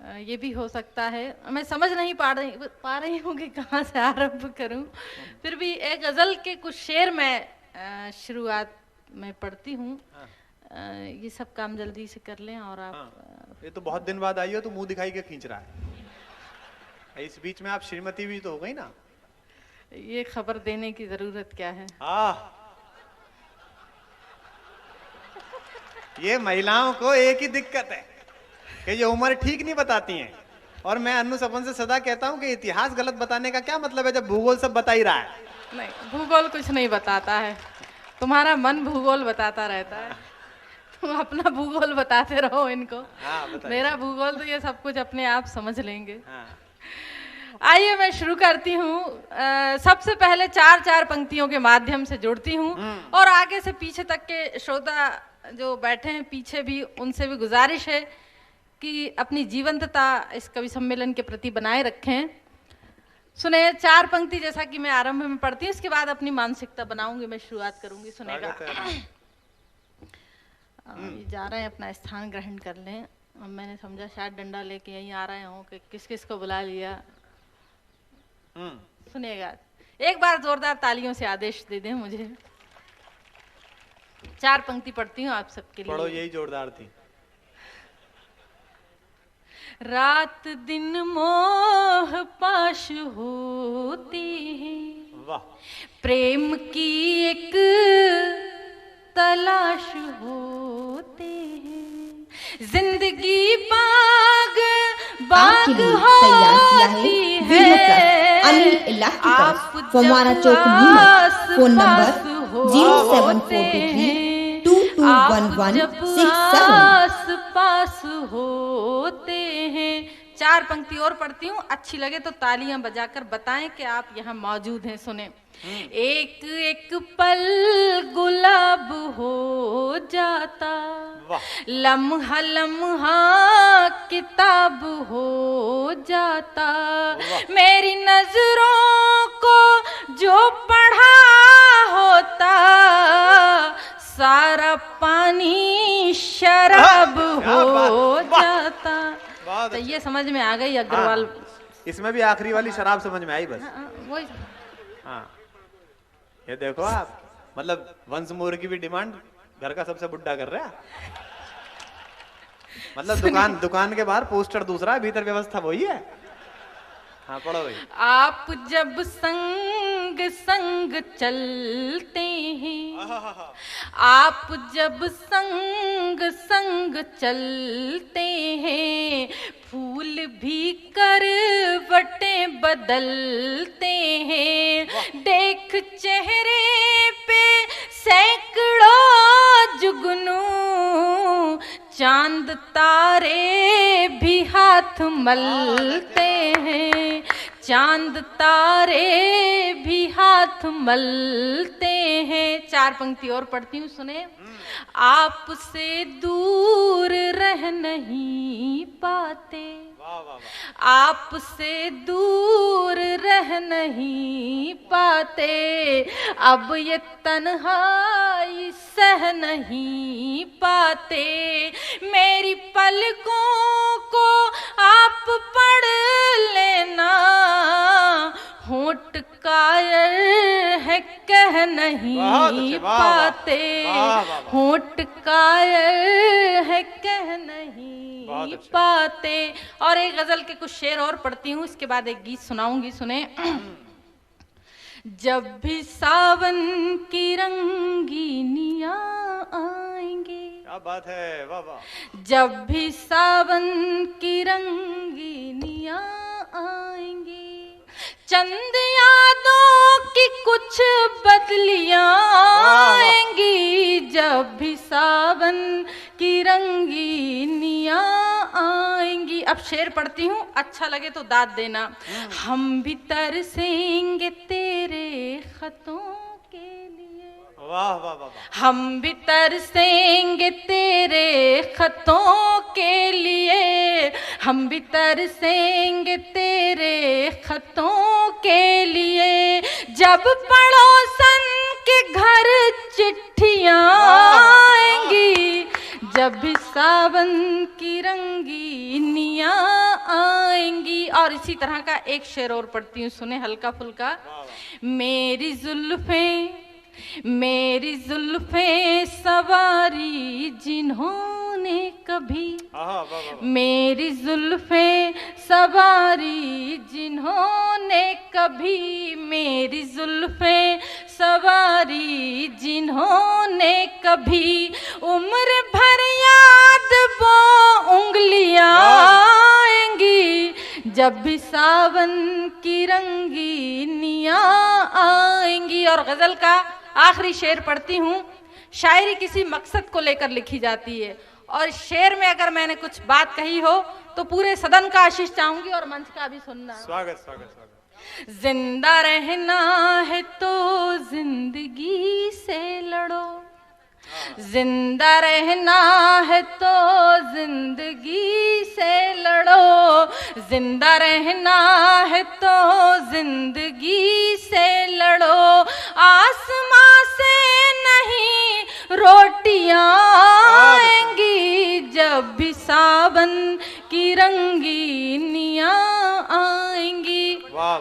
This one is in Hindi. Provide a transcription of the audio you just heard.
ये भी हो सकता है। मैं समझ नहीं पा रही हूँ कि कहाँ से आरंभ करूँ। फिर भी एक गज़ल के कुछ शेर मैं शुरुआत में पढ़ती हूँ। ये सब काम जल्दी से कर लें और आप। ये तो बहुत दिन बाद आई हो तो मुंह दिखाई के खींच रहा है। इस बीच में आप श्रीमती भी तो हो गई ना। ये खबर देने की जरूरत क्या है? ये महिलाओं को एक ही दिक्कत है कि ये उम्र ठीक नहीं बताती हैं। और मैं अन्नू सपन से सदा कहता हूं कि इतिहास गलत बताने का क्या मतलब है जब भूगोल सब बता ही रहा है। नहीं, भूगोल कुछ नहीं बताता है, तुम्हारा मन भूगोल बताता रहता है। तुम अपना भूगोल बताते रहो इनको। मेरा भूगोल तो ये सब कुछ अपने आप समझ लेंगे। आइए मैं शुरू करती हूँ। सबसे पहले चार चार पंक्तियों के माध्यम से जोड़ती हूँ और आगे से पीछे तक के श्रोता जो बैठे हैं पीछे भी, उनसे भी गुजारिश है कि अपनी जीवंतता इस कवि सम्मेलन के प्रति बनाए रखें। सुने, चार पंक्ति जैसा कि मैं आरंभ में पढ़ती हूँ, इसके बाद अपनी मानसिकता बनाऊंगी, मैं शुरुआत करूंगी। सुनेगा। ये जा रहे हैं अपना स्थान ग्रहण कर लें। अब मैंने समझा शायद डंडा लेके यहीं आ रहे हो कि किस किस को बुला लिया। सुनिएगा, एक बार जोरदार तालियों से आदेश दे दें मुझे। चार पंक्ति पढ़ती हूँ आप सबके लिए। पढ़ो, यही जोरदार थी। रात दिन मोह पाश होती है, वाह, प्रेम की एक तलाश होती है, जिंदगी बाग बाग होती है। आप फोन नंबर 0743221167 आस पास होते हैं। चार पंक्ति और पढ़ती हूँ, अच्छी लगे तो तालियां बजाकर बताएं कि आप यहाँ मौजूद हैं। सुने। एक एक पल गुलाब हो जाता, लम्हा लम्हा किताब हो जाता, मेरी नजरों को जो पढ़ा होता, सारा पानी शराब हो जाता। तो ये समझ में आ गई अग्रवाल। इसमें भी आखिरी वाली शराब समझ में आई बस। वही। ये देखो आप, मतलब वंश मोर की भी डिमांड घर का सबसे बुड्ढा कर रहा है। मतलब दुकान के बाहर पोस्टर दूसरा है, भीतर व्यवस्था वही है। हाँ, पढ़ो भाई। आप जब संग संग चलते हैं, आप जब संग संग चलते हैं, फूल भी करवटें बदलते हैं, देख चेहरे पे सैकड़ों जुगनू, चांद तारे भी हाथ मलते हैं, चांद तारे भी हाथ मलते हैं। चार पंक्ति और पढ़ती हूँ, सुने। आपसे दूर रह नहीं पाते, आपसे दूर रह नहीं पाते, अब ये तन्हाई सह नहीं पाते, मेरी पलकों को आप पढ़ लेना, होंठ कायर है कह नहीं पाते, होंठ कायर है कह नहीं पाते। और एक गजल के कुछ शेर और पढ़ती हूँ, इसके बाद एक गीत सुनाऊंगी। सुने। जब भी सावन की रंगीनियां आएंगे, क्या बात है, वाह वाह। जब भी सावन की रंगीनियां आएंगी, चंद यादों की कुछ बदलियां आएंगी, जब भी सावन की रंगीनियां आएंगी। अब शेर पढ़ती हूँ, अच्छा लगे तो दाद देना। हम भी तरसेंगे तेरे खतों के लिए, वाह वाह वाह। हम भी तरसेंगे तेरे खतों के लिए, हम भी तरसेंगे तेरे खतों के लिए, जब पड़ोसन के घर चिट्ठियां आएंगी, जब भी सावन की रंगीनियां और इसी तरह का एक शेर और पढ़ती हूँ, सुने हल्का फुल्का। मेरी जुल्फे सवारी जिन्होंने कभी, मेरी जुल्फे सवारी जिन्होंने कभी, मेरी जुल्फे सवारी जिन्होंने कभी, उम्र भर याद वो उंगलियां आएंगी, जब भी सावन की रंगीनियां आएंगी। और गजल का आखिरी शेर पढ़ती हूँ। शायरी किसी मकसद को लेकर लिखी जाती है, और शेर में अगर मैंने कुछ बात कही हो तो पूरे सदन का आशीष चाहूंगी और मंच का भी सुनना। स्वागत स्वागत स्वागत। जिंदा रहना है तो जिंदगी से लड़ो, जिंदा रहना है तो जिंदगी से लड़ो, जिंदा रहना है तो जिंदगी से लड़ो, आसमां से नहीं रोटियां आएंगी, जब भी सावन की रंगीनियां आएंगी। वाह